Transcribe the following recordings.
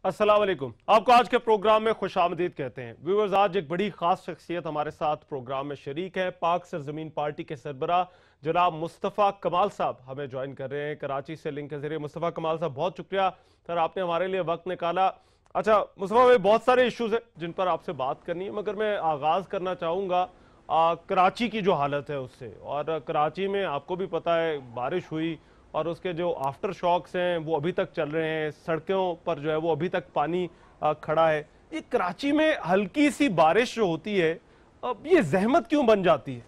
अस्सलाम वालेकुम। आपको आज के प्रोग्राम में खुशामदीद कहते हैं। व्यूअर्स, आज एक बड़ी खास शख्सियत हमारे साथ प्रोग्राम में शरीक है। पाक सरजमीन पार्टी के सरबराह जनाब मुस्तफ़ा कमाल साहब हमें ज्वाइन कर रहे हैं कराची से लिंक के जरिए। मुस्तफ़ा कमाल साहब, बहुत शुक्रिया सर, आपने हमारे लिए वक्त निकाला। अच्छा मुस्तफ़ा भाई, बहुत सारे इश्यूज हैं जिन पर आपसे बात करनी है, मगर मैं आगाज़ करना चाहूँगा कराची की जो हालत है उससे। और कराची में आपको भी पता है बारिश हुई और उसके जो आफ्टर शॉक्स हैं वो अभी तक चल रहे हैं। सड़कों पर जो है वो अभी तक पानी खड़ा है। ये कराची में हल्की सी बारिश जो होती है, अब ये जहमत क्यों बन जाती है?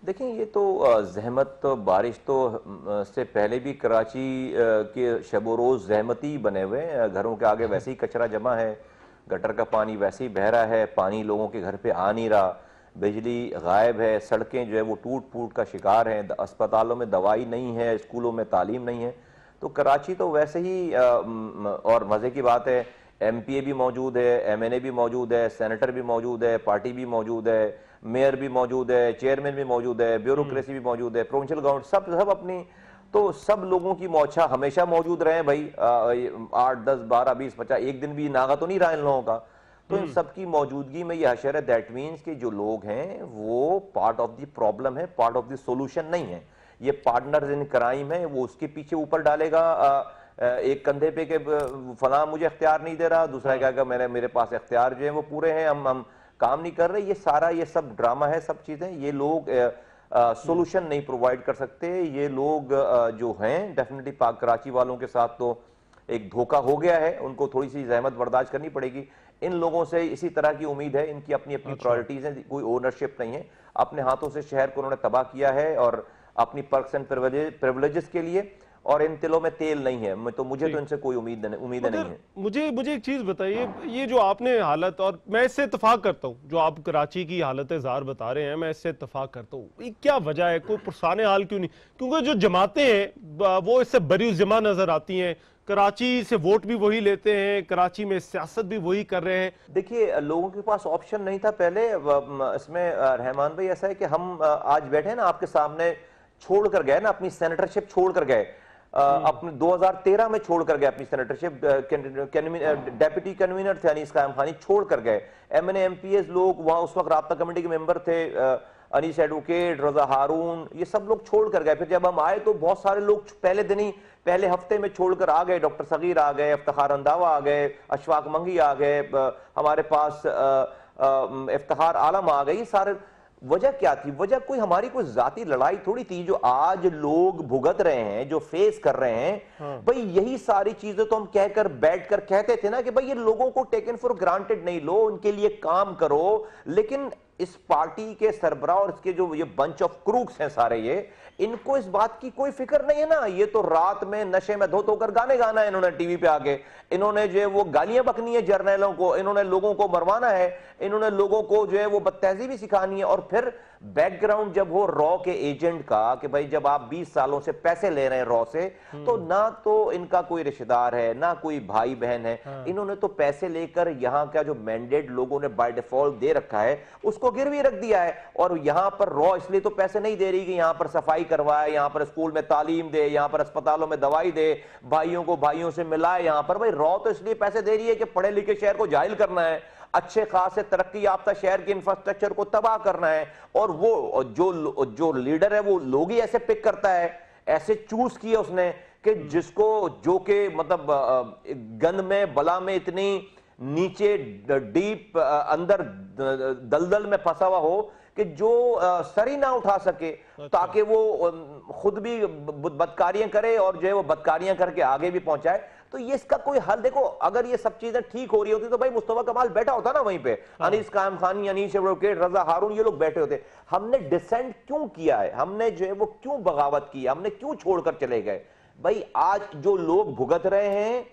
देखें, ये तो जहमत तो बारिश तो से पहले भी कराची के शब रोज़ जहमती बने हुए हैं। घरों के आगे वैसे ही कचरा जमा है, गटर का पानी वैसे ही बह रहा है, पानी लोगों के घर पे आ नहीं रहा, बिजली गायब है, सड़कें जो है वो टूट फूट का शिकार हैं, अस्पतालों में दवाई नहीं है, स्कूलों में तालीम नहीं है। तो कराची तो वैसे ही और मज़े की बात है, एमपीए भी मौजूद है, एमएनए भी मौजूद है, सेनेटर भी मौजूद है, पार्टी भी मौजूद है, मेयर भी मौजूद है, चेयरमैन भी मौजूद है, ब्यूरोक्रेसी भी मौजूद है, प्रोविंशियल गवर्नमेंट सब सब अपनी। तो सब लोगों की मौछा हमेशा मौजूद रहे भाई। 8 10 12 20 50 एक दिन भी नागा तो नहीं रहा इन लोगों का। तो इन सब की मौजूदगी में यह हशर है। दैट मीन्स कि जो लोग हैं वो पार्ट ऑफ द प्रॉब्लम है, पार्ट ऑफ द सोल्यूशन नहीं है। ये पार्टनर्स इन क्राइम है, वो उसके पीछे ऊपर डालेगा एक कंधे पे के फलां मुझे इख्तियार नहीं दे रहा, दूसरा कहेगा मेरे पास इख्तियार जो है वो पूरे हैं, हम काम नहीं कर रहे। ये सारा ये सब ड्रामा है, सब चीजें। ये लोग सोल्यूशन नहीं प्रोवाइड कर सकते। ये लोग जो हैं डेफिनेटली पाक कराची वालों के साथ तो एक धोखा हो गया है, उनको थोड़ी सी जहमत बर्दाश्त करनी पड़ेगी। इन लोगों से इसी तरह की उम्मीद है, इनकी अपनी अपनी प्रायोरिटीज हैं, कोई ओनरशिप नहीं है। अपने हाथों से शहर को उन्होंने तबाह किया है और अपनी पर्क्स एंड प्रिविलेजेस के लिए, और इन तिलों में तेल नहीं है। तो मुझे तो इनसे कोई उम्मीदें नहीं है। मुझे एक चीज बताइए, ये जो आपने हालत, और मैं इससे इत्तेफाक करता हूँ, जो आप कराची की हालत जार बता रहे हैं, मैं इससे इत्तेफाक करता हूँ। ये क्या वजह है? कोई पुरसाने हाल क्यों नहीं? क्योंकि जो जमातें हैं वो इससे बरी जमा नजर आती हैं। कराची से वोट भी वही लेते हैं, कराची में सियासत भी वही कर रहे हैं। देखिए, लोगों के पास ऑप्शन नहीं था पहले। इसमें रहमान भाई ऐसा है कि हम आज बैठे हैं ना आपके सामने, छोड़ कर गए ना अपनी सेनेटरशिप, छोड़ कर गए अपने 2013 में छोड़ कर गए अपनी सेनेटरशिप। डेप्यूटी कन्वीनर थे अनीस कायम खानी, छोड़ कर गए। एमएनए एमपीएस लोग वहां उस वक्त राब्ता कमेटी के मेंबर थे, अनीस एडवोकेट, रजा हारून, ये सब लोग छोड़ कर गए। फिर जब हम आए तो बहुत सारे लोग पहले दिन ही, पहले हफ्ते में छोड़कर आ गए। डॉक्टर सगीर आ गए, इफ्तिखार रंधावा आ गए, अशफाक मंगी आ गए, हमारे पास इफ्तिखार आलम आ गए। ये सारे वजह क्या थी? वजह हमारी कोई जाती लड़ाई थोड़ी थी। जो आज लोग भुगत रहे हैं, जो फेस कर रहे हैं, भाई यही सारी चीजें तो हम कहकर बैठकर कहते थे ना कि भाई ये लोगों को टेकन फॉर ग्रांटेड नहीं लो, उनके लिए काम करो। लेकिन इस पार्टी के सरबराह और इसके जो ये बंच ऑफ क्रूक्स हैं सारे, ये इनको इस बात की कोई फिक्र नहीं है ना। ये तो रात में नशे में धो धोकर गाने गाना है इन्होंने टीवी पे आके, इन्होंने जो है वो गालियां बकनी है जर्नलों को, इन्होंने लोगों को मरवाना है, इन्होंने लोगों को जो है वो बदतहजीबी सिखानी है। और फिर बैकग्राउंड जब हो रॉ के एजेंट का कि भाई जब आप 20 सालों से पैसे ले रहे हैं रॉ से, तो ना तो इनका कोई रिश्तेदार है, ना कोई भाई बहन है। इन्होंने तो पैसे लेकर यहां का जो मैंडेट लोगों ने बाय डिफॉल्ट दे रखा है उसको गिरवी रख दिया है। और यहां पर रॉ इसलिए तो पैसे नहीं दे रही कि यहां पर सफाई करवाए, यहां पर स्कूल में तालीम दे, यहां पर अस्पतालों में दवाई दे, भाइयों को भाइयों से मिलाए। यहां पर भाई रॉ तो इसलिए पैसे दे रही है कि पढ़े लिखे शहर को जाहिल करना है, अच्छे खासे तरक्की याफ्ता शहर के इंफ्रास्ट्रक्चर को तबाह करना है। और वो जो लीडर है वो लोग ही ऐसे पिक करता है, ऐसे चूज किया उसने कि जिसको जो के मतलब गंद में बला में इतनी नीचे डीप अंदर दलदल में फंसा हुआ हो कि जो सर ही ना उठा सके, ताकि वो खुद भी बदकारियां करे और जो है वो बदकारियां करके आगे भी पहुंचाए। तो ये इसका कोई हल देखो, अगर ये सब चीजें ठीक हो रही होती तो भाई मुस्तफा कमाल बैठा होता ना वहीं पे, अनीस कायम खानी, अनीस एडवोकेट, रजा हारून, ये लोग बैठे होते। हमने डिसेंट क्यों किया है? हमने जो है वो क्यों बगावत की? हमने क्यों छोड़कर चले गए? भाई आज जो लोग भुगत रहे हैं,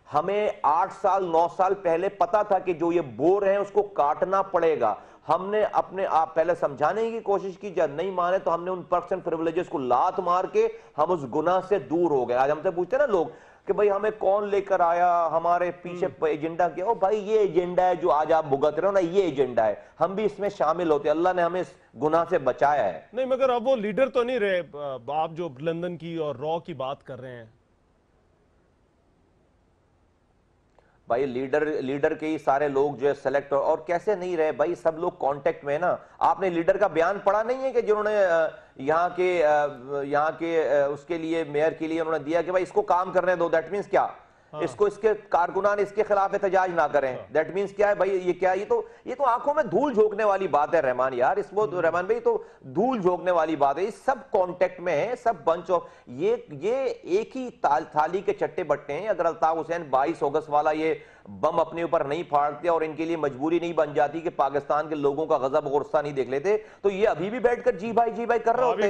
हमें 8 साल 9 साल पहले पता था कि जो ये बोर है उसको काटना पड़ेगा। हमने अपने आप पहले समझाने की कोशिश की, जब नहीं माने तो हमने उन पर्क्स एंड प्रिविलेजेस को लात मार के हम उस गुनाह से दूर हो गए। आज हमसे पूछते हैं ना लोग कि भाई हमें कौन लेकर आया, हमारे पीछे एजेंडा क्या? ओ भाई ये एजेंडा है जो आज आप भुगत रहे हो ना, ये एजेंडा है, हम भी इसमें शामिल होते। अल्लाह ने हमें इस गुनाह से बचाया है। नहीं, मगर अब वो लीडर तो नहीं रहे। आप जो लंदन की और रॉ की बात कर रहे हैं, भाई लीडर के ही सारे लोग जो है सेलेक्ट और कैसे नहीं रहे भाई, सब लोग कांटेक्ट में है ना। आपने लीडर का बयान पढ़ा नहीं है कि जिन्होंने यहाँ के उसके लिए मेयर के लिए उन्होंने दिया कि भाई इसको काम करने दो, दैट मीन्स क्या? हाँ। इसको इसके कारकुनान इसके खिलाफ एहतजाज ना करें, दैट मीन्स क्या है भाई? ये क्या, ये तो आंखों में धूल झोंकने वाली बात है रहमान यार। इसको तो रहमान भाई तो धूल झोंकने वाली बात है। ये सब कांटेक्ट में है, सब बंच ऑफ ये एक ही थाली के चट्टे बट्टे हैं। अगर अल्ताफ हुसैन 22 अगस्त वाला ये बम अपने ऊपर नहीं फाड़ते और इनके लिए मजबूरी नहीं बन जाती कि पाकिस्तान के लोगों का गजब और गुस्सा नहीं देख लेते, तो ये अभी भी बैठकर जी भाई कर रहे होते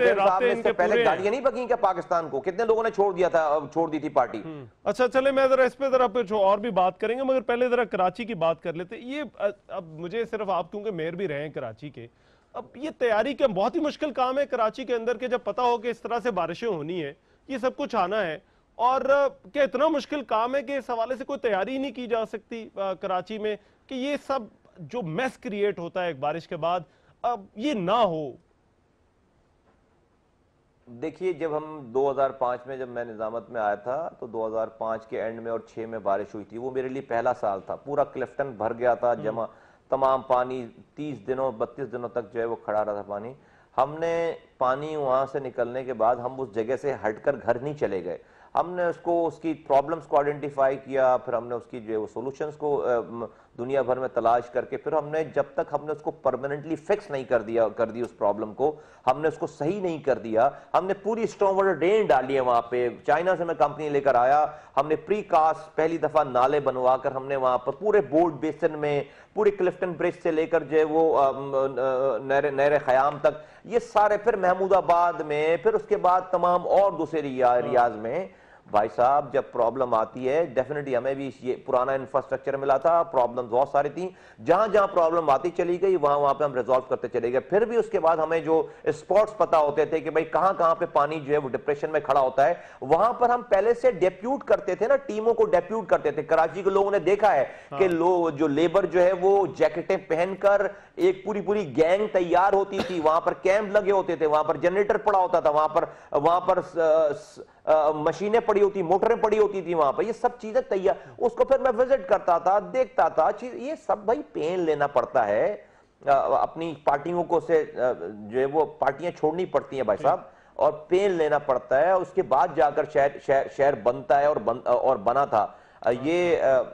हैं। पहले गाड़ियां नहीं बकी क्या पाकिस्तान को? कितने लोगों ने छोड़ दी थी पार्टी। अच्छा चले, मैं जरा इस पे जरा कुछ और भी बात करेंगे, मगर पहले जरा कराची की बात कर लेते। ये अब मुझे सिर्फ आप क्योंकि मेयर भी रहे हैं कराची के, अब ये तैयारी का बहुत ही मुश्किल काम है कराची के अंदर के, जब पता हो कि इस तरह से बारिशें होनी है, ये सब कुछ आना है, और क्या इतना मुश्किल काम है कि इस हवाले से कोई तैयारी नहीं की जा सकती कराची में कि ये सब जो मैस क्रिएट होता है एक बारिश के बाद, अब ये ना हो? देखिए, जब हम 2005 में जब मैं निजामत में आया था तो 2005 के एंड में और 6 में बारिश हुई थी। वो मेरे लिए पहला साल था। पूरा क्लिफ्टन भर गया था, जमा तमाम पानी 30 दिनों 32 दिनों तक जो है वो खड़ा रहा था पानी। हमने पानी वहां से निकलने के बाद हम उस जगह से हटकर घर नहीं चले गए। हमने उसकी प्रॉब्लम्स को आइडेंटिफाई किया, फिर हमने उसकी जो है वो सोल्यूशंस को दुनिया भर में तलाश करके, फिर हमने जब तक हमने उसको परमानेंटली फिक्स नहीं कर दी उस प्रॉब्लम को, हमने उसको सही नहीं कर दिया, हमने पूरी स्टॉर्म वाटर ड्रेन डाली है वहां पे। चाइना से मैं कंपनी लेकर आया, हमने प्री कास्ट पहली दफा नाले बनवा कर हमने वहां पर पूरे बोर्ड बेसिन में, पूरे क्लिफ्टन ब्रिज से लेकर जो है वो नहर ख़याम तक, ये सारे, फिर महमूदाबाद में, फिर उसके बाद तमाम और दूसरे रियाज में। भाई साहब, जब प्रॉब्लम आती है, डेफिनेटली हमें भी ये पुराना इंफ्रास्ट्रक्चर मिला था, प्रॉब्लम्स बहुत सारी थी, जहां जहां प्रॉब्लम आती चली गई वहां पे हम रिजॉल्व करते चले गए। फिर भी उसके बाद हमें जो स्पॉट्स पता होते थे कि भाई कहां पे पानी जो है वो डिप्रेशन में खड़ा होता है, वहां पर हम पहले से डेप्यूट करते थे ना, टीमों को डेप्यूट करते थे। कराची के लोगों ने देखा है कि जो लेबर जो है वो जैकेटें पहनकर एक पूरी गैंग तैयार होती थी, वहां पर कैंप लगे होते थे, वहां पर जनरेटर पड़ा होता था, वहां पर मशीनें पड़ी होती, मोटरें पड़ी होती थी वहां पर, ये सब चीजें तैयार। उसको फिर मैं विजिट करता था, देखता था चीज, ये सब भाई पेन लेना पड़ता है। अपनी पार्टियों को से जो है वो पार्टियां छोड़नी पड़ती हैं भाई साहब, और पेन लेना पड़ता है। उसके बाद जाकर शहर बनता है और बना था ये।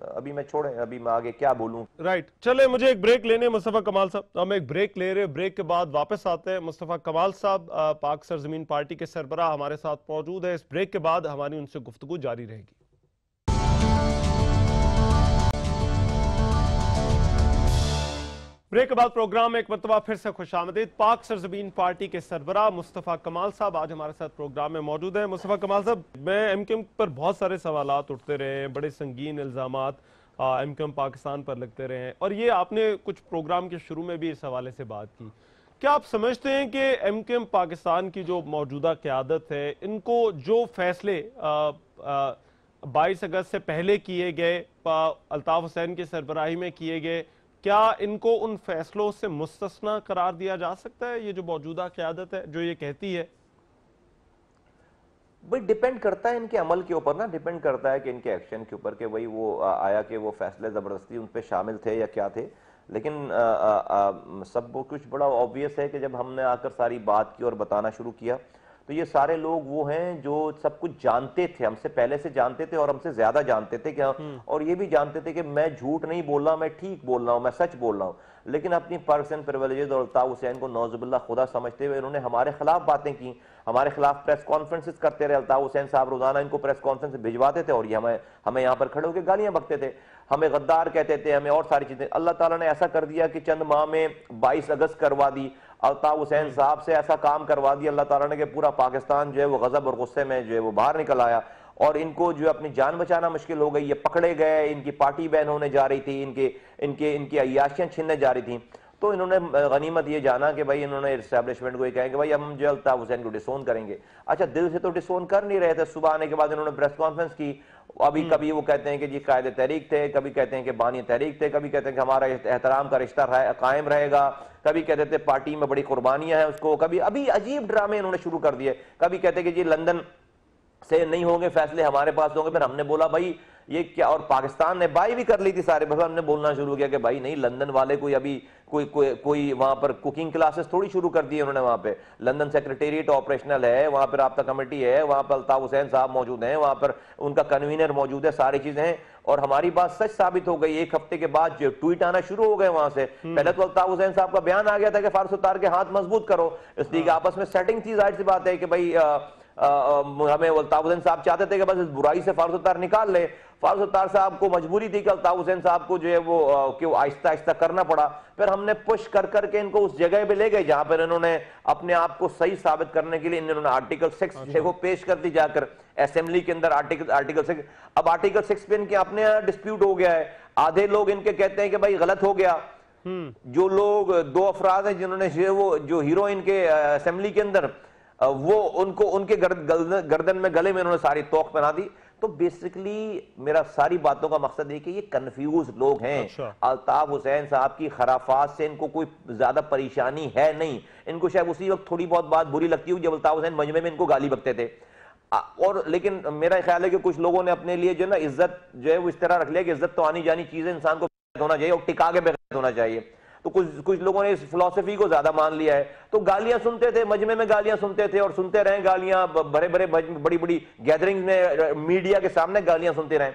अभी मैं छोड़े, अभी मैं आगे क्या बोलूं। राइट, चले मुझे एक ब्रेक लेने मुस्तफा कमाल साहब, हम एक ब्रेक ले रहे हैं, ब्रेक के बाद वापस आते हैं। मुस्तफा कमाल साहब पाक सरजमीन पार्टी के सरबराह हमारे साथ मौजूद है। इस ब्रेक के बाद हमारी उनसे गुफ्तगू जारी रहेगी। ब्रेक के बाद प्रोग्राम में एक मरतबा फिर से खुशामदीद। पाक सरजमीन पार्टी के सरबराह मुस्तफा कमाल साहब आज हमारे साथ प्रोग्राम में मौजूद है। मुस्तफा कमाल साहब, मैं एमक्यूएम पर बहुत सारे सवालात उठते रहे हैं, बड़े संगीन इल्जामात एमक्यूएम पाकिस्तान पर लगते रहे हैं, और ये आपने कुछ प्रोग्राम के शुरू में भी इस हवाले से बात की। क्या आप समझते हैं कि एमक्यूएम पाकिस्तान की जो मौजूदा क़यादत है, इनको जो फैसले 22 अगस्त से पहले किए गए, अल्ताफ हुसैन की सरबराही में किए गए, क्या इनको उन फैसलों से मुस्तस्ना करार दिया जा सकता है? ये जो मौजूदा क़यादत है जो ये कहती है, भाई डिपेंड करता है इनके अमल के ऊपर ना, डिपेंड करता है कि इनके एक्शन के ऊपर, कि वही वो आया कि वो फैसले ज़बरदस्ती उन पे शामिल थे या क्या थे। लेकिन सब कुछ बड़ा ऑब्वियस है कि जब हमने आकर सारी बात की और बताना शुरू किया, तो ये सारे लोग वो हैं जो सब कुछ जानते थे, हमसे पहले से जानते थे और हमसे ज्यादा जानते थे क्या, और ये भी जानते थे कि मैं झूठ नहीं बोल रहा, मैं ठीक बोल रहा हूँ, मैं सच बोल रहा हूँ। लेकिन अपनी पर्स एंड प्रिविलेजेस और अल्ताफ हुसैन को नौजुबिल्लाह खुदा समझते हुए इन्होंने हमारे खिलाफ बातें की, हमारे खिलाफ प्रेस कॉन्फ्रेंसेस करते रहे। अल्ताफ हुसैन साहब रोजाना इनको प्रेस कॉन्फ्रेंस भिजवाते थे और ये हमें यहाँ पर खड़े होकर गालियां बकते थे, हमें गद्दार कहते थे, हमें और सारी चीजें। अल्लाह ताला ने ऐसा कर दिया कि चंद माह में 22 अगस्त करवा दी, अल्ताफ हुसैन साहब से ऐसा काम करवा दिया अल्लाह ताला ने कि पूरा पाकिस्तान जो है वो गजब और गुस्से में जो है वो बाहर निकल आया, और इनको जो अपनी जान बचाना मुश्किल हो गई। ये पकड़े गए, इनकी पार्टी बैन होने जा रही थी, इनकी अय्याशियां छीनने जा रही थी। तो इन्होंने गनीमत ये जाना कि भाई इन्होंने इस्टेब्लिशमेंट को ये कहें कि भाई हम जो अल्ताफ हुसैन को डिसोन करेंगे। अच्छा, दिल से तो डिसोन कर नहीं रहे थे। सुबह आने के बाद इन्होंने प्रेस कॉन्फ्रेंस की, अभी कभी वो कहते हैं कि जी कायदे तहरीक थे, कभी कहते हैं कि बानी तहरीक थे, कभी कहते हैं कि हमारा एहतराम का रिश्ता कायम रहेगा, कभी कहते थे पार्टी में बड़ी कुर्बानियां हैं उसको, कभी अभी अजीब ड्रामे इन्होंने शुरू कर दिए। कभी कहते कि जी लंदन से नहीं होंगे फैसले, हमारे पास होंगे। फिर हमने बोला भाई ये क्या, और पाकिस्तान ने बाई भी कर ली थी सारे, बस हमने बोलना शुरू किया कि भाई नहीं, लंदन वाले कोई अभी कोई वहां पर कुकिंग क्लासेस थोड़ी शुरू कर दी उन्होंने। वहां पे लंदन सेक्रेटेरिएट ऑपरेशनल है, वहां पर राब्ता कमेटी है, वहां पर अल्ताफ हुसैन साहब मौजूद हैं, वहां पर उनका कन्वीनर मौजूद है, सारी चीजें हैं। और हमारी बात सच साबित हो गई। एक हफ्ते के बाद जो ट्वीट आना शुरू हो गए वहां से, पहले तो अल्ताफ हुसैन साहब का बयान आ गया था कि फारूक सत्तार के हाथ मजबूत करो, इसलिए आपस में सेटिंग थी। जाहिर सी बात है कि भाई हमें अल्ताफ हुसैन साहब चाहते थे कि बस इस बुराई से फारूक सत्तार निकाल ले। फारूक सत्तार साहब को मजबूरी थी कि अल्ताफ हुसैन साहब को जो है वो क्यों आहिस्ता आहिस्ता करना पड़ा। फिर हमने पुश कर करके इनको उस जगह पे ले गए जहां पर इन्होंने अपने आप को सही साबित करने के लिए इन्होंने आर्टिकल 6 जो वो पेश कर दी जाकर असेंबली के अंदर। आर्टिकल 6, अब आर्टिकल 6 पे इनके अपने डिस्प्यूट हो गया है। आधे लोग इनके कहते हैं कि भाई गलत हो गया। जो लोग 2 अफराद हैं जिन्होंने जो हीरोइन के असेंबली के अंदर वो उनको उनके गर्दन में गले में उन्होंने सारी तोक पहना दी। तो बेसिकली मेरा सारी बातों का मकसद है कि ये कंफ्यूज लोग हैं। अच्छा। अल्ताफ हुसैन साहब की खराफात से इनको कोई ज्यादा परेशानी है नहीं। इनको शायद उसी वक्त थोड़ी बहुत बात बुरी लगती हुई जब अल्ताफ हुसैन मजमे में इनको गाली बकते थे। और लेकिन मेरा ख्याल है कि कुछ लोगों ने अपने लिए जो ना इज्जत जो है वो इस तरह रख लिया कि इज्जत तो आनी जानी चीजें इंसान को होना चाहिए और टिका के बगैर होना चाहिए। तो कुछ लोगों ने इस फिलॉसफी को ज्यादा मान लिया है। तो गालियां सुनते थे, मजमे में गालियां सुनते थे और सुनते रहे गालियां, बड़ी बड़ी गैदरिंग में मीडिया के सामने गालियां सुनते रहे।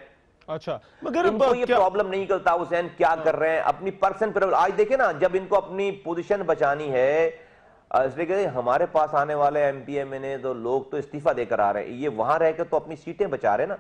अच्छा, मगर इनको ये प्रॉब्लम नहीं कि अल्ताफ हुसैन क्या कर रहे हैं अपनी पर्सन पर। आज देखे ना, जब इनको अपनी पोजीशन बचानी है, इसलिए हमारे पास आने वाले एमपी एमएनए तो लोग तो इस्तीफा देकर आ रहे हैं, ये वहां रहकर तो अपनी सीटें बचा रहे हैं ना।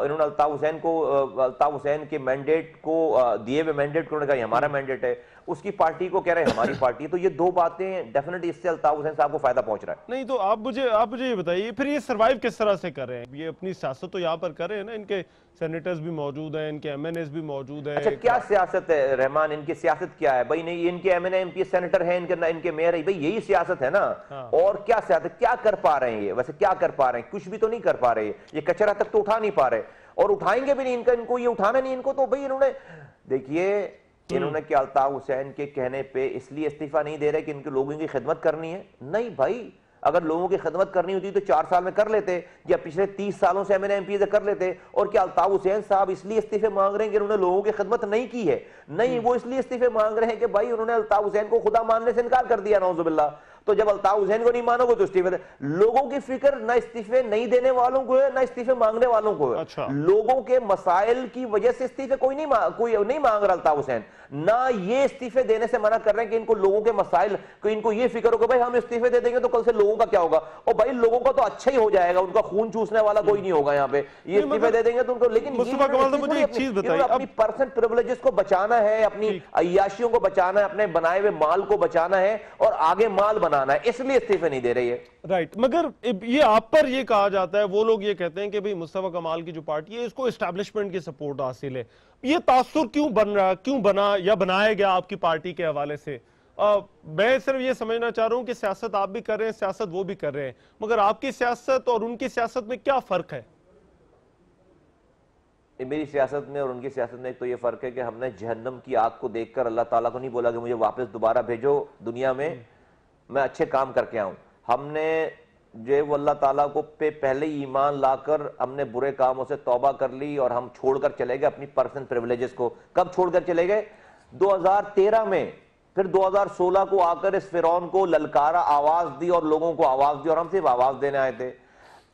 इन्होंने अल्ताफ हुसैन के मैंडेट को दिए हुए मैंडेट को कहा हमारा मैंडेट है, उसकी पार्टी को कह रहे हैं हमारी पार्टी है। तो ये दो बातें डेफिनेटली इससे अल्ताफ हुसैन साहब को फायदा पहुंच रहा है। नहीं तो आप मुझे ये बताइए, फिर ये सर्वाइव किस तरह से कर रहे हैं? ये अपनी सियासत तो यहाँ पर कर रहे हैं ना, इनके सेनेटर्स भी मौजूद हैं, इनके एमएनएस भी मौजूद हैं। अच्छा, क्या सियासत है रहमान? इनकी सियासत क्या है भाई? नहीं, इनके एमएनए एमपी सेनेटर हैं, इनके मेयर है भाई, यही सियासत है ना। हाँ। और क्या सियासत, क्या कर पा रहे हैं ये? वैसे क्या कर पा रहे हैं? कुछ भी तो नहीं कर पा रहे। ये कचरा तक तो उठा नहीं पा रहे और उठाएंगे भी नहीं। इनको ये उठाना नहीं। इनको तो भाई इन्होंने देखिए, इन्होंने क्या अल्ताफ हुसैन के कहने पे इसलिए इस्तीफा नहीं दे रहे कि इनके लोगों की खिदमत करनी है? नहीं भाई, अगर लोगों की खिदमत करनी होती तो 4 साल में कर लेते, या पिछले 30 सालों से एमएनए एमपी से कर लेते। और क्या अल्ताफ हुसैन साहब इसलिए इस्तीफे मांग रहे हैं कि उन्होंने लोगों की खिदमत नहीं की है? नहीं, वो इसलिए इस्तीफे मांग रहे हैं कि भाई उन्होंने अल्ताफ हुसैन को खुदा मानने से इनकार कर दिया, नौजुबिल्लाह। तो जब अल्ताफ हुसैन को नहीं मानोगे तो इस्तीफे दे। लोगों की फिक्र ना इस्तीफे नहीं देने वालों को है, ना इस्तीफे मांगने वालों को है। अच्छा। लोगों के मसाइल की वजह से इस्तीफे कोई नहीं मांग रहा अल्ताफ हुसैन। ना ये इस्तीफे देने से मना कर रहे हैं कि इनको लोगों के मसाइल को इनको ये फिक्र हो कि भाई हम इस्तीफे दे देंगे तो कल से लोगों का क्या होगा। और भाई लोगों का तो अच्छा ही हो जाएगा, उनका खून चूसने वाला कोई नहीं होगा यहाँ पे। ये इस्तीफे दे देंगे तो उनको, लेकिन मुझे एक चीज बताइए, अपनी पर्सनल प्रिविलेजेस को बचाना है, अपनी अय्याशियों को बचाना है, अपने बनाए हुए माल को बचाना है और आगे माल बनाना है, इसलिए इस्तीफे नहीं दे रही है। राइट। मगर ये आप पर ये कहा जाता है, वो लोग ये कहते हैं कि भाई मुस्तफा कमाल की जो पार्टी है इसको एस्टैब्लिशमेंट की सपोर्ट हासिल है। ये तासुर क्यों बना या बनाया गया आपकी पार्टी के हवाले से? मैं सिर्फ ये समझना चाह रहा हूं कि सियासत आप भी कर रहे हैं, सियासत वो भी कर रहे हैं, मगर आपकी सियासत और उनकी सियासत में क्या फर्क है? मेरी सियासत में और उनकी सियासत में एक तो ये फर्क है कि हमने जहन्नम की आग को देखकर अल्लाह ताला को नहीं बोला कि मुझे वापस दोबारा भेजो दुनिया में, मैं अच्छे काम करके आऊं। हमने जो वो अल्लाह ताला को पे पहले ही ईमान लाकर हमने बुरे कामों से तौबा कर ली और हम छोड़कर चले गए अपनी पर्सनल प्रिविलेजेस को। कब छोड़कर चले गए? 2013 में। फिर 2016 को आकर इस फिरौन को ललकारा, आवाज दी और लोगों को आवाज दी और हम सिर्फ आवाज देने आए थे।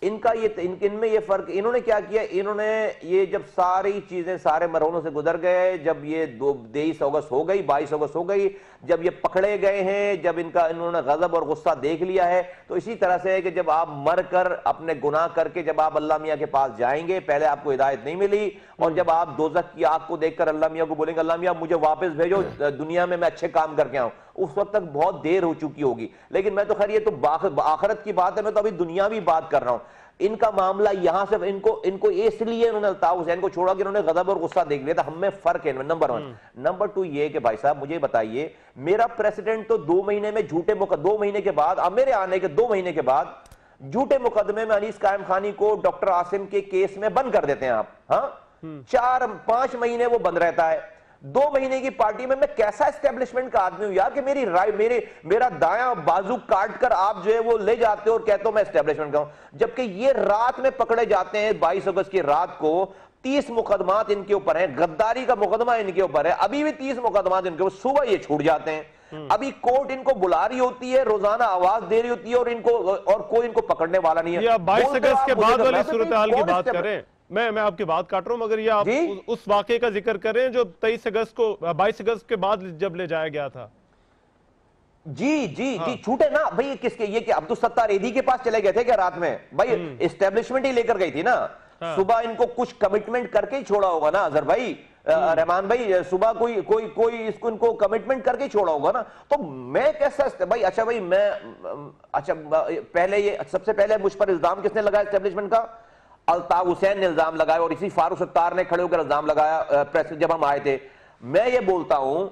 इनका ये इनमें ये फर्क, इन्होंने क्या किया, इन्होंने ये जब सारी चीजें सारे मरहलों से गुजर गए, जब ये 23 अगस्त हो गई, 22 अगस्त हो गई, जब ये पकड़े गए हैं, जब इन्होंने गजब और गुस्सा देख लिया है, तो इसी तरह से है कि जब आप मर कर अपने गुनाह करके जब आप अल्लाह मियाँ के पास जाएंगे, पहले आपको हिदायत नहीं मिली, और जब आप दोज़ख की आग को देखकर अल्लाह मियाँ को बोलेंगे अल्लाह मियाँ मुझे वापस भेजो दुनिया में, मैं अच्छे काम करके आऊं, उस वक्त तक बहुत देर हो चुकी होगी। लेकिन मैं तो खैर ये तो आखिरत की बात है, मैं तो अभी दुनियावी बात कर रहा हूं। इनका मामला यहां से इनको इसलिए उन्होंने अल्ताफ हुसैन को छोड़ा कि उन्होंने गजब और गुस्सा देख लिया था। हमें फर्क है, नंबर 1। नंबर 2 ये कि भाई साहब मुझे बताइए, मेरा प्रेसिडेंट तो 2 महीने में 2 महीने के बाद, अब मेरे आने के 2 महीने के बाद झूठे मुकदमे में अनीस कायम खानी को डॉक्टर आसिम के केस में बंद कर देते हैं आप। हाँ, 4-5 महीने वो बंद रहता है। 2 महीने की पार्टी में मैं कैसा एस्टेब्लिशमेंट का आदमी हूं यार कि मेरा दायां बाजू काट कर आप जो है वो ले जाते हो और कहते हो मैं एस्टेब्लिशमेंट का हूं, जबकि ये रात में पकड़े जाते हैं। 22 अगस्त की रात को 30 मुकदमात इनके ऊपर है, गद्दारी का मुकदमा इनके ऊपर है, अभी भी 30 मुकदमात इनके ऊपर, सुबह ये छूट जाते हैं। अभी कोर्ट इनको बुला रही होती है, रोजाना आवाज दे रही होती है और कोई इनको पकड़ने वाला नहीं है। 22 अगस्त के बाद वाली सूरत हाल की बात करें, मैं आपकी बात काट रहा हूं, मगर ये आप उस वाकये का जिक्र करें जो 22 अगस्त के बाद जब ले जाया गया था। जी छूटे ना भाई, किसके ये कि अब्दुल सत्तार एदी के पास चले गए थे क्या रात में? भाई एस्टेब्लिशमेंट ही लेकर गई थी ना। सुबह इनको कुछ कमिटमेंट करके ही छोड़ा होगा ना अजहर भाई, रहमान भाई, सुबह कोई इसको इनको कमिटमेंट करके छोड़ा होगा ना। तो मैं कैसा भाई, अच्छा भाई पहले ये सबसे पहले मुझ पर इल्जाम किसने लगाया एस्टेब्लिशमेंट का? अल्ताफ हुसैन ने इल्जाम लगाया और इसी फारूक सत्तार ने खड़े होकर इल्जाम लगाया प्रेस जब हम आए थे। मैं ये बोलता हूं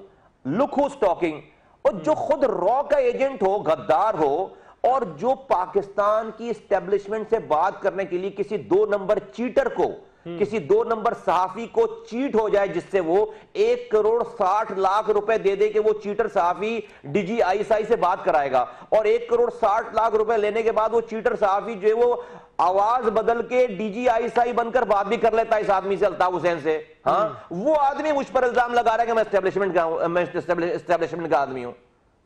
लुक हुज टॉकिंग, और जो खुद रॉ का एजेंट हो, गद्दार हो, और जो पाकिस्तान की एस्टेब्लिशमेंट से बात करने के लिए किसी 2 नंबर चीटर को, किसी 2 नंबर सहाफी को चीट हो जाए जिससे वो 1 करोड़ 60 लाख रुपए दे दे कि वो चीटर सहाफी DGISI से बात कराएगा, और 1 करोड़ 60 लाख रुपए लेने के बाद वो चीटर सहाफी जो है वो आवाज बदल के DGISI बनकर बात भी कर लेता है इस आदमी से, अल्ताफ हुसैन से। हाँ, वो आदमी मुझ पर इल्जाम लगा रहा है कि मैं एस्टेब्लिशमेंट का आदमी हूं।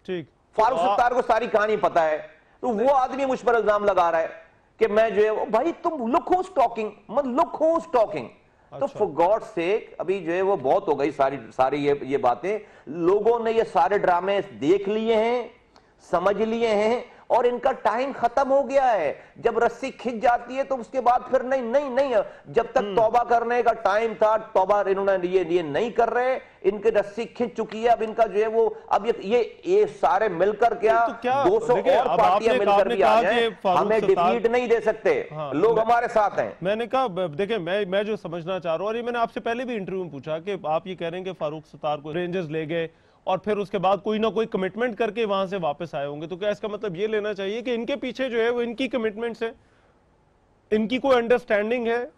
ठीक, फारूक सत्तार को सारी कहानी पता है, तो वो आदमी मुझ पर इल्जाम लगा रहा है कि मैं जो है भाई तुम लुक हुज टॉकिंग, मत लुक हुज टॉकिंग। तो फॉर गॉड सेक, अभी जो है वो बहुत हो गई सारी ये बातें। लोगों ने ये सारे ड्रामे देख लिए हैं, समझ लिए हैं, और इनका टाइम खत्म हो गया है। जब रस्सी खिंच जाती है तो उसके बाद फिर नहीं, जब तक तौबा करने का टाइम था, तौबा इन्होंने ये नहीं कर रहे, इनकी रस्सी खिंच चुकी है। अब इनका जो है वो अब ये सारे मिलकर क्या 200 और पार्टियां मिलकर भी आ जाए, हमें डिफीट नहीं दे सकते। लोग हमारे साथ हैं। मैंने कहा देखिए, मैं जो समझना चाह रहा हूं, और ये मैंने आपसे पहले भी इंटरव्यू में पूछा कि आप ये कह रहे हैं कि फारूक सत्तार को रेंजर्स ले गए और फिर उसके बाद कोई ना कोई कमिटमेंट करके वहां से वापस आए होंगे, तो क्या इसका मतलब ये लेना चाहिए कि इनके पीछे जो है वो इनकी कमिटमेंट्स है, इनकी कोई अंडरस्टैंडिंग है?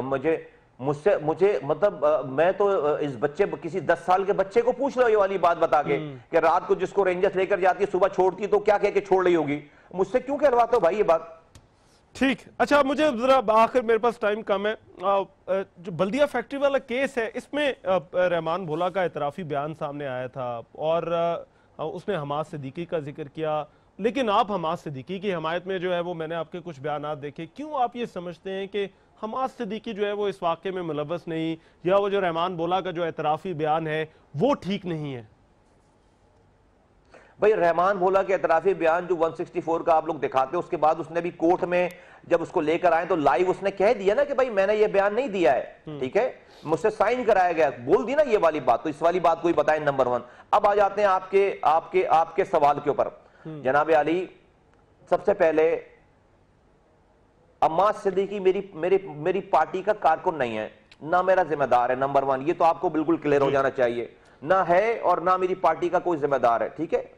मुझे मतलब मैं तो इस बच्चे, किसी 10 साल के बच्चे को पूछ लो ये वाली बात बता के कि रात को जिसको रेंजर्स लेकर जाती है सुबह छोड़ती तो क्या कह के छोड़ रही होगी। मुझसे क्यों कहलवाते हो भाई ये बात? ठीक, अच्छा मुझे जरा आखिर, मेरे पास टाइम कम है, जो बल्दिया फैक्ट्री वाला केस है, इसमें रहमान भोला का इतराफी बयान सामने आया था और उसने हमाद सिद्दीकी का जिक्र किया, लेकिन आप हमाद सिद्दीकी की हमायत में जो है वो मैंने आपके कुछ बयान देखे। क्यों आप ये समझते हैं कि हमाद सिद्दीकी जो है वो इस वाक़े में मुलव्वस नहीं, या वो जो रहमान भोला का जो इतराफी बयान है वो ठीक नहीं है? भाई रहमान भोला के एतराफी बयान जो 164 का आप लोग दिखाते हो, उसके बाद उसने भी कोर्ट में जब उसको लेकर आए तो लाइव उसने कह दिया ना कि भाई मैंने ये बयान नहीं दिया है, ठीक है, मुझसे साइन कराया गया, बोल दी ना ये वाली बात। तो इस वाली बात को ही बताएं, नंबर 1। अब आ जाते हैं आपके सवाल के ऊपर। जनाब अली, सबसे पहले अम्माद सिद्दीकी मेरी पार्टी का कारकुन नहीं है, ना मेरा जिम्मेदार है, नंबर 1। ये तो आपको बिल्कुल क्लियर हो जाना चाहिए, ना है और ना मेरी पार्टी का कोई जिम्मेदार है, ठीक है।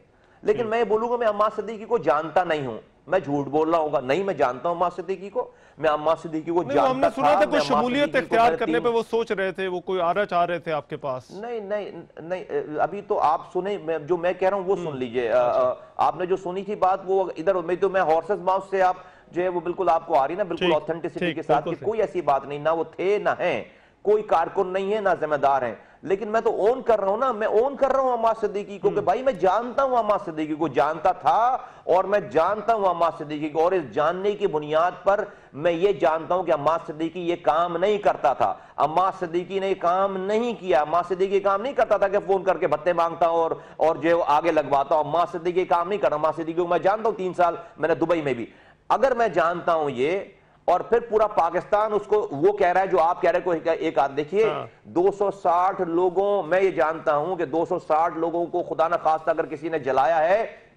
लेकिन मैं बोलूंगा मैं अम्माद सिद्दीकी को जानता नहीं हूं, मैं झूठ बोल रहा हूँ, नहीं मैं जानता हूं अम्माद सिद्दीकी को, मैं अम्माद सिद्दीकी को जानता था। हमने सुना था कुछ शमूलियत इख्तियार करने पे वो सोच रहे थे, वो कोई आरा चाह रहे थे आपके पास। नहीं, अभी तो आप सुने, जो मैं कह रहा हूं वो सुन लीजिए। आपने जो सुनी थी बात वो इधर मैं हॉर्सेस माउथ से आप जो है वो बिल्कुल आपको आ रही ना, बिल्कुल ऑथेंटिसिटी के साथ, कोई ऐसी बात नहीं, ना वो थे ना है, कोई कारकुन नहीं है, ना जिम्मेदार है। लेकिन मैं तो ओन कर रहा हूं ना, मैं ओन कर रहा हूं अम्माद सिद्दीकी को कि भाई मैं जानता हूं अम्माद सिद्दीकी को, जानता था और मैं जानता हूं अम्माद सिद्दीकी को, और इस जानने की बुनियाद पर मैं ये जानता हूं कि अम्माद सिद्दीकी ये काम नहीं करता था, अम्माद सिद्दीकी ने काम नहीं किया, अम्माद सिद्दीकी काम नहीं करता था कि फोन करके भत्ते मांगता हूं और जो आगे लगवाता हूं। अम्माद सिद्दीकी काम नहीं करता, अम्माद सिद्दीकी को मैं जानता हूं, 3 साल मैंने दुबई में भी। अगर मैं जानता हूं ये, और फिर पूरा पाकिस्तान उसको वो कह रहा है जो आप कह रहे हो, एक आध देखिए, 260 लोगों, मैं ये जानता हूं कि 260 लोगों को खुदा न खास्ता अगर किसी ने जलाया है,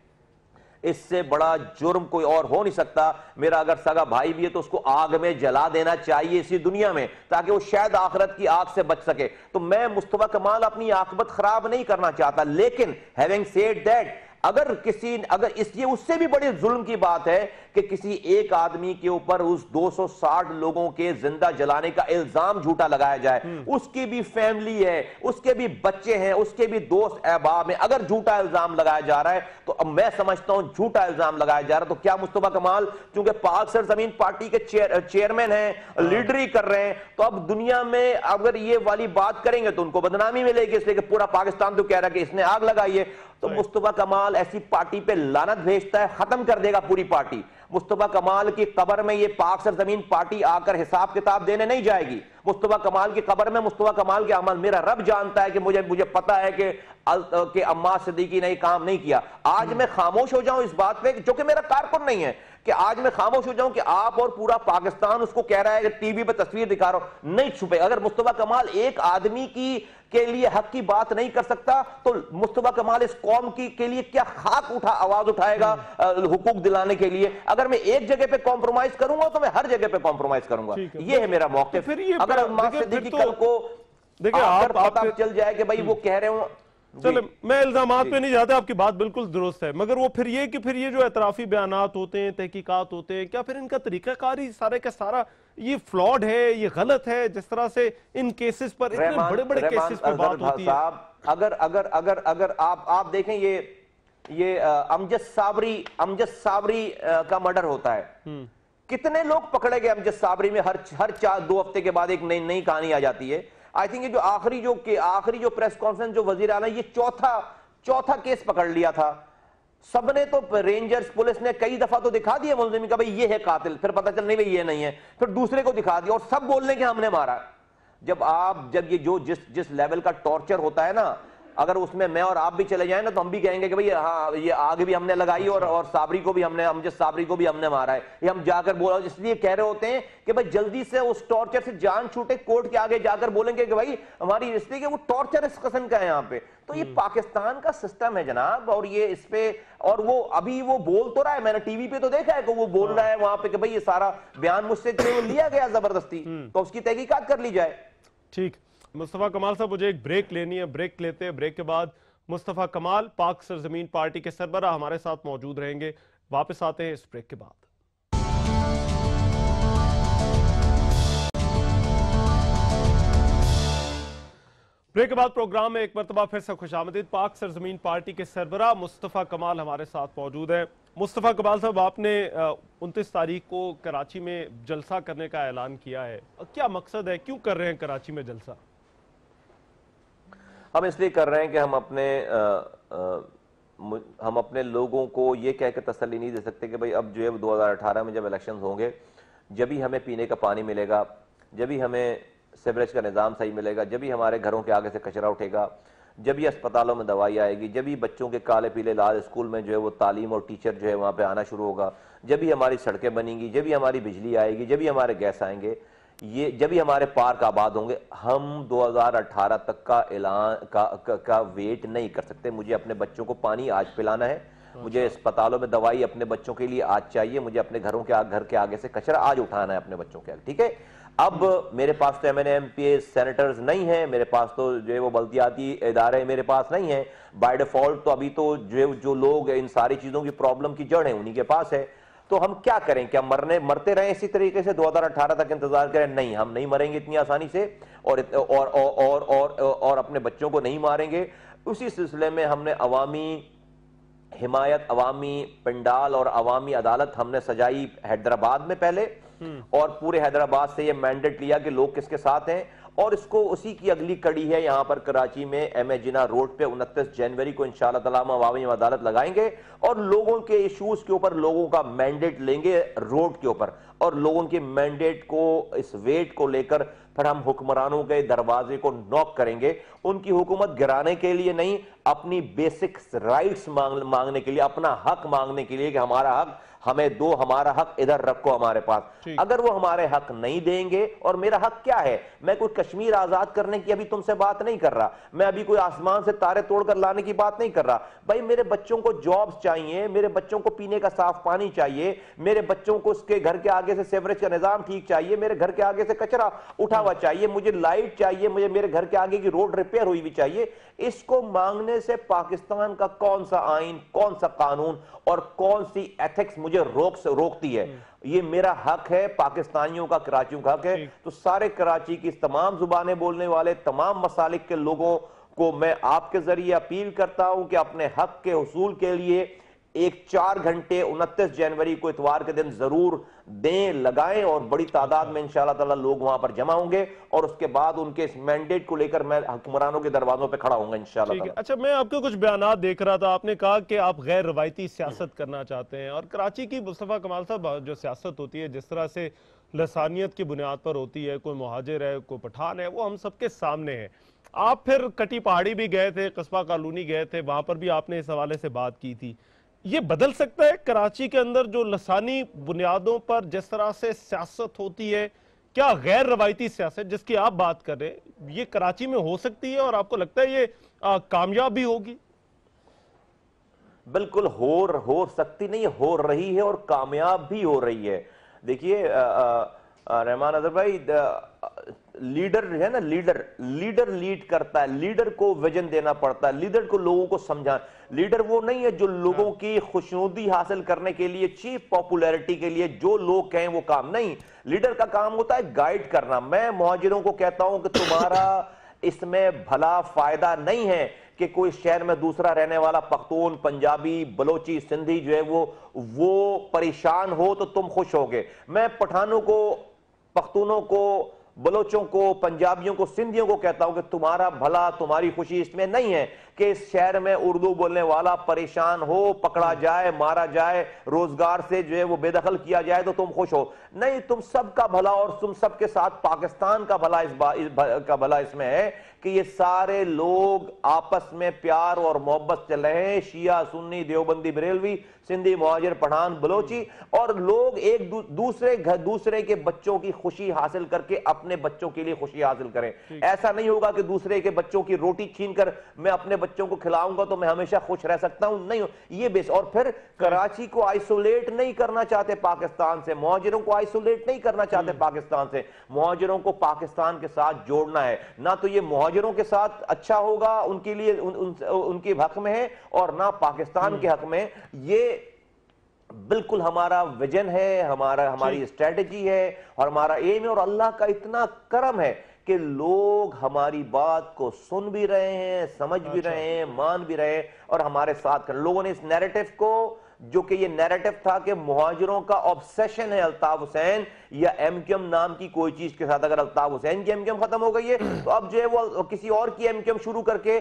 इससे बड़ा जुर्म कोई और हो नहीं सकता। मेरा अगर सगा भाई भी है तो उसको आग में जला देना चाहिए इसी दुनिया में, ताकि वो शायद आखिरत की आग से बच सके। तो मैं मुस्तफा कमाल अपनी आकबत खराब नहीं करना चाहता, लेकिन हैविंग सेड दैट, अगर ये उससे भी बड़ी जुल्म की बात है कि किसी एक आदमी के ऊपर उस 260 लोगों के जिंदा जलाने का इल्जाम झूठा लगाया जाए, उसकी भी फैमिली है, उसके भी बच्चे हैं, उसके भी दोस्त अहबाब हैं, अगर झूठा इल्जाम लगाया जा रहा है तो अब मैं समझता हूं झूठा इल्जाम लगाया जा रहा है तो क्या मुस्तफा कमाल चूंकि पाक सरजमीन पार्टी के चेयरमैन हैं, लीडरी कर रहे हैं, तो अब दुनिया में अगर ये वाली बात करेंगे तो उनको बदनामी मिलेगी, इसलिए कि पूरा पाकिस्तान तो कह रहा है कि इसने आग लगाई है। तो मुस्तफा कमाल ऐसी पार्टी पे लानत भेजता है, खत्म कर देगा पूरी पार्टी। मुस्तफा कमाल की कब्र में ये पाक सरजमीन पार्टी आकर हिसाब किताब देने नहीं जाएगी। मुस्तफा कमाल की कब्र में मुस्तफा कमाल के अमल मेरा रब जानता है कि मुझे पता है कि अम्मास सिद्दीकी ने काम नहीं किया। आज मैं खामोश हो जाऊं इस बात पे, जो कि मेरा कारकुन नहीं है, कि आज मैं खामोश हो जाऊं कि आप और पूरा पाकिस्तान उसको कह रहा है कि टीवी पे तस्वीर दिखा रहा हूं, नहीं छुपे। अगर मुस्तफा कमाल एक आदमी के लिए हक की बात नहीं कर सकता तो मुस्तफा कमाल इस कौम के लिए क्या खाक आवाज उठाएगा हुकूक दिलाने के लिए। अगर मैं एक जगह पे कॉम्प्रोमाइज करूंगा तो मैं हर जगह पे कॉम्प्रोमाइज करूंगा। ये है मेरा मौक़िफ़। फिर ये अगर अम्मास सिद्दीकी कल को देखिए आप पता चल जाए कि भाई वो कह रहे हो, चलो मैं इल्जामात पे नहीं जाता, आपकी बात बिल्कुल दुरुस्त है, मगर वो फिर ये जो एतराफी बयानात होते हैं, तहकीकात होते हैं, क्या फिर इनका तरीकाकार ही सारे का सारा ये फ्लॉड है, ये गलत है, जिस तरह से इन केसेस पर इतने बड़े बड़े केसेस पर बात होती है। अगर आप देखें ये अमजद साबरी का मर्डर होता है, कितने लोग पकड़े गए अमजद साबरी में, हर 2 हफ्ते के बाद एक नई कहानी आ जाती है। आई थिंक ये जो आखिरी जो प्रेस कॉन्फ्रेंस जो वजीर आला, ये चौथा केस पकड़ लिया था। सबने तो रेंजर्स पुलिस ने कई दफा तो दिखा दिया मुलजिम का भाई ये है कातिल, फिर पता चल नहीं भाई ये नहीं है, फिर दूसरे को दिखा दिया और सब बोलने के हमने मारा। जब ये जो जिस लेवल का टॉर्चर होता है ना, अगर उसमें मैं और आप भी चले जाएं ना तो हम भी कहेंगे कि भाई हाँ ये आग भी हमने लगाई और साबरी को भी हमने, अमजद साबरी को भी हमने मारा है, ये हम जाकर बोला, इसलिए कह रहे होते हैं कि भाई जल्दी से उस टॉर्चर से जान छूटे, कोर्ट के आगे जाकर बोलेंगे कि भाई हमारी, इसलिए कि वो टॉर्चर इस किस्म का है यहाँ पे। तो ये पाकिस्तान का सिस्टम है जनाब, और ये इस पे, और वो अभी वो बोल तो रहा है, मैंने टीवी पे तो देखा है कि वो बोल रहा है वहां पे कि भाई ये सारा बयान मुझसे लिया गया जबरदस्ती, तो उसकी तहकीकात कर ली जाए। ठीक, मुस्तफा कमाल साहब मुझे एक ब्रेक लेनी है, ब्रेक लेते हैं, ब्रेक के बाद मुस्तफा कमाल पाक सरजमीन पार्टी के सरबराह हमारे साथ मौजूद रहेंगे। वापस आते हैं इस ब्रेक के बाद। ब्रेक के बाद प्रोग्राम में एक मरतबा फिर से खुशामदीद। पाक सरजमीन पार्टी के सरबराह मुस्तफा कमाल हमारे साथ मौजूद है। मुस्तफा कमाल साहब, आपने 29 तारीख को कराची में जलसा करने का ऐलान किया है, क्या मकसद है, क्यों कर रहे हैं कराची में जलसा? हम इसलिए कर रहे हैं कि हम अपने लोगों को ये कह के तसल्ली नहीं दे सकते कि भाई अब जो है 2018 में जब इलेक्शन होंगे, जब भी हमें पीने का पानी मिलेगा, जब भी हमें सीवरेज का निज़ाम सही मिलेगा, जब भी हमारे घरों के आगे से कचरा उठेगा, जब भी अस्पतालों में दवाई आएगी, जब भी बच्चों के काले पीले लाल स्कूल में जो है वो तालीम और टीचर जो है वहाँ पे आना शुरू होगा, जब भी हमारी सड़कें बनेंगी, जब भी हमारी बिजली आएगी, जब भी हमारे गैस आएंगे, ये जब भी हमारे पार्क आबाद होंगे, हम 2018 तक का ऐलान का वेट नहीं कर सकते। मुझे अपने बच्चों को पानी आज पिलाना है, मुझे अस्पतालों में दवाई अपने बच्चों के लिए आज चाहिए, मुझे अपने घर के आगे से कचरा आज उठाना है अपने बच्चों के आगे, ठीक है। अब मेरे पास तो MNA MPA सेनेटर्स नहीं है, मेरे पास तो जो है वो बल्दियाती इदारे मेरे पास नहीं है, बाय डिफॉल्ट तो अभी तो जो लोग इन सारी चीजों की प्रॉब्लम की जड़ है उन्हीं के पास है। तो हम क्या करें, क्या मरते रहें इसी तरीके से 2018 तक इंतजार करें? नहीं, हम नहीं मरेंगे इतनी आसानी से, और अपने बच्चों को नहीं मारेंगे। उसी सिलसिले में हमने अवामी हिमायत, अवामी पंडाल और अवामी अदालत हमने सजाई हैदराबाद में पहले, और पूरे हैदराबाद से ये मैंडेट लिया कि लोग किसके साथ हैं, और इसको उसी की अगली कड़ी है यहाँ पर कराची में MA जिन्ना रोड पे 29 जनवरी को इंशाअल्लाह ताला हम अवामी अदालत लगाएंगे और लोगों के इश्यूज के ऊपर लोगों का मैंडेट लेंगे रोड के ऊपर, और लोगों के मैंडेट को, इस वेट को लेकर फिर हम हुक्मरानों के दरवाजे को नॉक करेंगे, उनकी हुकूमत गिराने के लिए नहीं, अपनी बेसिक राइट्स मांगने के लिए, अपना हक मांगने के लिए कि हमारा हक हमें दो, हमारा हक इधर रखो हमारे पास। अगर वो हमारे हक नहीं देंगे, और मेरा हक क्या है, मैं कोई कश्मीर आजाद करने की अभी तुमसे बात नहीं कर रहा, मैं अभी कोई आसमान से तारे तोड़कर लाने की बात नहीं कर रहा। भाई मेरे बच्चों को जॉब्स चाहिए, मेरे बच्चों को पीने का साफ पानी चाहिए, मेरे बच्चों को उसके घर के आगे से सेवरेज का निजाम ठीक चाहिए, मेरे घर के आगे से कचरा उठा हुआ चाहिए, मुझे लाइट चाहिए, मुझे मेरे घर के आगे की रोड रिपेयर हुई भी चाहिए। इसको मांगने से पाकिस्तान का कौन सा आइन, कौन सा कानून और कौन सी एथिक्स मुझे रोकती है? ये मेरा हक है, पाकिस्तानियों का, कराचियों का हक है। तो सारे कराची की तमाम जुबानें बोलने वाले तमाम मसालिक के लोगों को मैं आपके जरिए अपील करता हूं कि अपने हक के हुसूल के लिए एक 4 घंटे 29 जनवरी को इतवार के दिन जरूर दें, लगाएं, और बड़ी तादाद में इंशाअल्लाह ताला लोग वहां पर जमा होंगे, और उसके बाद उनके इस मैंडेट को लेकर मैं हुक्मरानों के दरवाजों पे खड़ा होऊंगा इंशाअल्लाह ताला। अच्छा, मैं आपके कुछ बयानात देख रहा था, आपने कहा कि आप गैर रवायती सियासत करना चाहते हैं, और कराची की मुस्तफा कमाल साहब जो सियासत होती है, जिस तरह से लसानियत की बुनियाद पर होती है, कोई मुहाजिर है, कोई पठान है, वो हम सबके सामने है। आप फिर कटी पहाड़ी भी गए थे, कस्बा कॉलोनी गए थे, वहां पर भी आपने इस हवाले से बात की थी। ये बदल सकता है कराची के अंदर जो लसानी बुनियादों पर जिस तरह से सियासत होती है, क्या गैर रवायती सियासत जिसकी आप बात कर रहे हैं, ये कराची में हो सकती है, और आपको लगता है ये कामयाब भी होगी? बिल्कुल हो सकती नहीं, हो रही है, और कामयाब भी हो रही है। देखिए रहमान अजहर भाई, लीडर है ना, लीडर लीड करता है, लीडर को विजन देना पड़ता है, लीडर को लोगों को समझा। लीडर वो नहीं है जो लोगों की खुशनुदी हासिल करने के लिए, चीप पॉपुलैरिटी के लिए जो लोग कहें वो काम नहीं। लीडर का काम होता है गाइड करना। मैं मुहाजिरों को कहता हूं कि तुम्हारा इसमें भला फायदा नहीं है कि कोई शहर में दूसरा रहने वाला पख्तून, पंजाबी, बलोची, सिंधी जो है वो परेशान हो तो तुम खुश होगे। मैं पठानों को, पख्तूनों को, बलोचों को, पंजाबियों को, सिंधियों को कहता हूं कि तुम्हारा भला, तुम्हारी खुशी इसमें नहीं है कि इस शहर में उर्दू बोलने वाला परेशान हो, पकड़ा जाए, मारा जाए, रोजगार से जो है वो बेदखल किया जाए तो तुम खुश हो। नहीं, तुम सबका भला और तुम सबके साथ पाकिस्तान का भला का भला इसमें है कि ये सारे लोग आपस में प्यार और मोहब्बत चल रहे हैं। शिया, सुन्नी, देवबंदी, बरेलवी, सिंधी, मुहाजिर, पठान, बलोची, और लोग एक दूसरे के बच्चों की खुशी हासिल करके अपने बच्चों के लिए खुशी हासिल करें। ऐसा नहीं होगा कि दूसरे के बच्चों की रोटी छीनकर मैं अपने बच्चों को खिलाऊंगा तो मैं हमेशा खुश रह सकता हूं, नहीं। ये बेस। और फिर कराची को आइसोलेट नहीं करना चाहते पाकिस्तान से, मुहाजिरों को आइसोलेट नहीं करना चाहते पाकिस्तान से। मुहाजिरों को पाकिस्तान के साथ जोड़ना है। ना तो ये मुहाजिरों के साथ अच्छा होगा, उनके लिए उनके हक में है, और ना पाकिस्तान के हक में। ये बिल्कुल हमारा विजन है, हमारी स्ट्रेटजी है, और हमारा एम है। और अल्लाह का इतना करम है कि लोग हमारी बात को सुन भी रहे हैं, समझ भी रहे हैं, मान भी रहे हैं, और हमारे साथ कर। लोगों ने इस नैरेटिव को, जो कि ये नैरेटिव था कि मुहाजिरों का ऑब्सेशन है अल्ताफ हुसैन या एमक्यूएम नाम की कोई चीज के साथ, अगर अल्ताफ हुसैन की एमक्यूएम खत्म हो गई है तो अब जो है वो किसी और की एमक्यूएम शुरू करके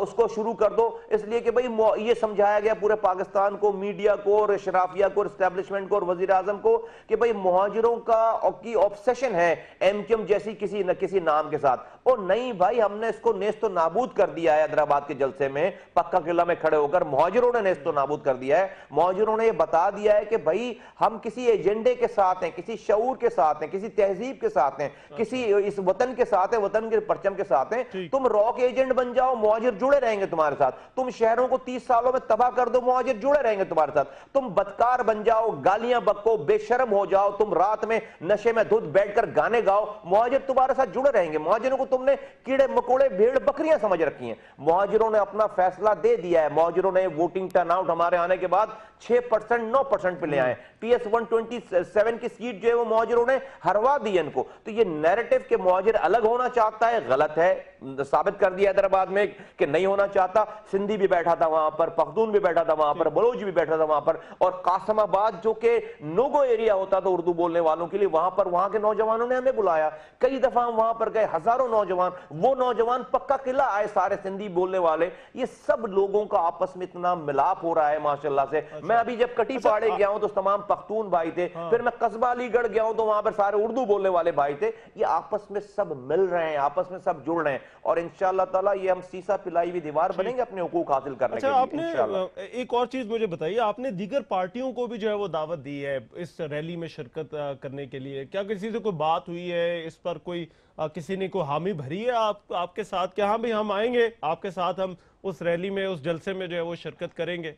उसको शुरू कर दो। इसलिए कि भाई ये समझाया गया पूरे पाकिस्तान को, मीडिया को, और शराफिया को, और एस्टेब्लिशमेंट को, और वजीर आजम को कि भाई मुहाजिरों की ऑब्सेशन है एमक्यूएम जैसी किसी न किसी नाम के साथ। और नहीं भाई, हमने इसको नेस्तो नाबूद कर दिया है। हैदराबाद के जलसे में पक्का किला में खड़े होकर मुहाजिरों ने नेस्तो नाबूद कर दिया है। मुहाजिरों ने यह बता दिया है कि भाई हम किसी एजेंडे के साथ हैं, किसी शऊर के साथ हैं, किसी तहजीब के साथ हैं, किसी इस वतन के साथ हैं, वतन के परचम के साथ हैं। तुम रॉक एजेंट बन जाओ, मुहाजिर जुड़े रहेंगे तुम्हारे साथ। तुम शहरों को 30 सालों में तबाह कर दो, मुहाजिर जुड़े रहेंगे तुम्हारे साथ। तुम बदकार बन जाओ, गालियां बको, बेशर्म हो जाओ, तुम रात में नशे में धुत बैठकर गाने गाओ, मुहाजिर तुम्हारे साथ जुड़े रहेंगे। मुहाजिरों को तुमने कीड़े मकोड़े, भेड़ बकरियां समझ रखी हैं। मुहाजिरों ने अपना फैसला दे दिया है। मुहाजिरों ने वोटिंग टर्नआउट हमारे आने के बाद 6% 9% पे ले आए। PS 127 की सीट जो है वो मुहाजिरों ने हरवा दी इनको। तो ये नैरेटिव के मुहाजिर अलग होना चाहता है, गलत है। साबित कर दिया हैदराबाद में कि नहीं होना चाहता। सिंधी भी बैठा था वहां पर, पख्तून भी बैठा था वहां पर, बलोच भी बैठा था वहां पर, और कासमाबाद जो कि नोगो एरिया होता था उर्दू बोलने वालों के लिए, वहां पर वहां के नौजवानों ने हमें बुलाया। कई दफा हम वहां पर गए, हजारों नौजवान, वो नौजवान पक्का किला आए, सारे सिंधी बोलने वाले। ये सब लोगों का आपस में इतना मिलाप हो रहा है माशाल्लाह से। मैं अभी जब कटी पहाड़े गया हूं तो तमाम पख्तून भाई थे, फिर मैं कस्बा अलीगढ़ गया हूं तो वहां पर सारे उर्दू बोलने वाले भाई थे। ये आपस में सब मिल रहे हैं, आपस में सब जुड़ रहे हैं और इंशाअल्लाह ताला ये हम सीसा पिलाई हुई दीवार बनेंगे अपने हुकूक हासिल करने के लिए। आपने एक और चीज मुझे बताइए, आपने दीगर पार्टियों को भी जो है वो दावत दी है इस रैली में शिरकत करने के लिए, क्या किसी से कोई बात हुई है इस पर? कोई किसी ने कोई हामी भरी है आपके साथ? क्या हाँ भाई हम आएंगे आपके साथ, हम उस रैली में उस जलसे में जो है वो शिरकत करेंगे?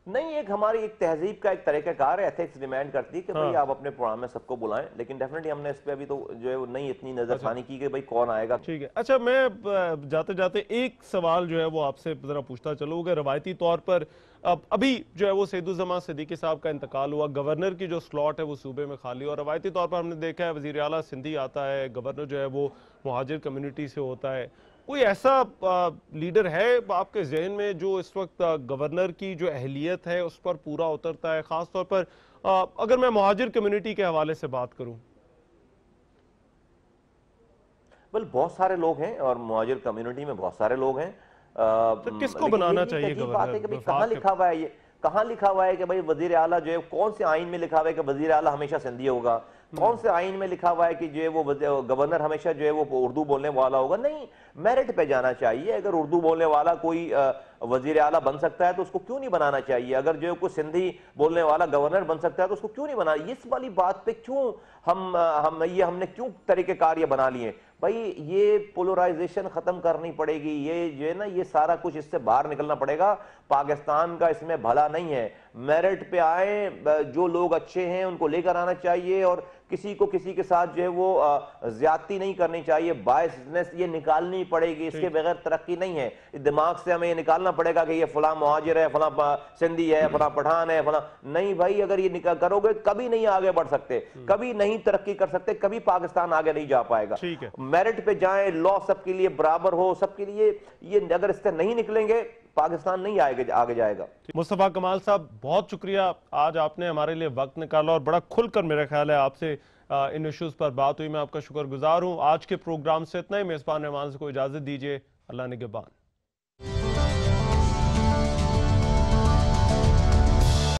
नहीं, एक हमारी एक तहजीब का एक तरीकाकार है, एथिक्स डिमांड करती है कि भाई आप अपने प्रोग्राम में सबको बुलाएं, लेकिन डेफिनेटली हमने इस पे अभी तो जो है वो नहीं इतनी नजरसानी की कि भाई कौन आएगा। ठीक है। अच्छा, मैं जाते जाते एक सवाल जो है वो आपसे जरा पूछता चलूँगा। रवायती तौर पर अभी जो है वो सैयदुज़्ज़मान सिद्दीकी साहब का इंतकाल हुआ, गवर्नर की जो स्लॉट है वो सूबे में खाली, और रवायती तौर पर हमने देखा है वज़ीर आला सिंधी आता है, गवर्नर जो है वो मुहाजिर कम्युनिटी से होता है। कोई ऐसा लीडर है आपके जहन में जो इस वक्त गवर्नर की जो अहलियत है उस पर पूरा उतरता है, खास तौर पर अगर मैं मुहाजिर कम्युनिटी के हवाले से बात करूं? बहुत सारे लोग हैं और मुहाजिर कम्युनिटी में बहुत सारे लोग हैं। तो किसको बनाना चाहिए गवर्नर? बात है कि भाई कहाँ लिखा हुआ है, ये कहाँ लिखा हुआ है कि भाई वजीर आला जो है, कौन से आइन में लिखा हुआ है कि वजीर आला हमेशा सिंधी होगा? कौन से आइन में लिखा हुआ है कि जो है वो गवर्नर हमेशा जो है वो उर्दू बोलने वाला होगा? नहीं, मेरिट पे जाना चाहिए। अगर उर्दू बोलने वाला कोई वजीर आला बन सकता है तो उसको क्यों नहीं बनाना चाहिए? अगर जो कोई सिंधी बोलने वाला गवर्नर बन सकता है तो उसको क्यों नहीं बनाना? इस वाली बात पे क्यों हमने क्यों तरीकेकार ये बना लिए? भाई ये पोलराइजेशन खत्म करनी पड़ेगी, ये जो है ना ये सारा कुछ इससे बाहर निकलना पड़ेगा। पाकिस्तान का इसमें भला नहीं है। मेरिट पे आए, जो लोग अच्छे हैं उनको लेकर आना चाहिए और किसी को किसी के साथ जो है वो ज्यादती नहीं करनी चाहिए। बायसनेस ये निकालनी पड़ेगी, इसके बगैर तरक्की नहीं है। दिमाग से हमें ये निकालना पड़ेगा कि ये फला मुहाजिर है, फला सिंधी है, फला पठान है, फला नहीं। भाई अगर ये निकाल करोगे कभी नहीं आगे बढ़ सकते, कभी नहीं तरक्की कर सकते, कभी पाकिस्तान आगे नहीं जा पाएगा। मेरिट पे जाएं, लॉ सबके लिए बराबर हो, सबके लिए, ये अगर इससे नहीं निकलेंगे पाकिस्तान नहीं आगे जाएगा। मुस्तफा कमाल साहब, बहुत शुक्रिया, आज आपने हमारे लिए वक्त निकाला और बड़ा खुलकर मेरा ख्याल है आपसे इन इश्यूज पर बात हुई। मैं आपका शुक्रगुजार हूं। आज के प्रोग्राम से इतना ही। मेजबान रहमान से को इजाजत दीजिए। अल्लाह निगहबान।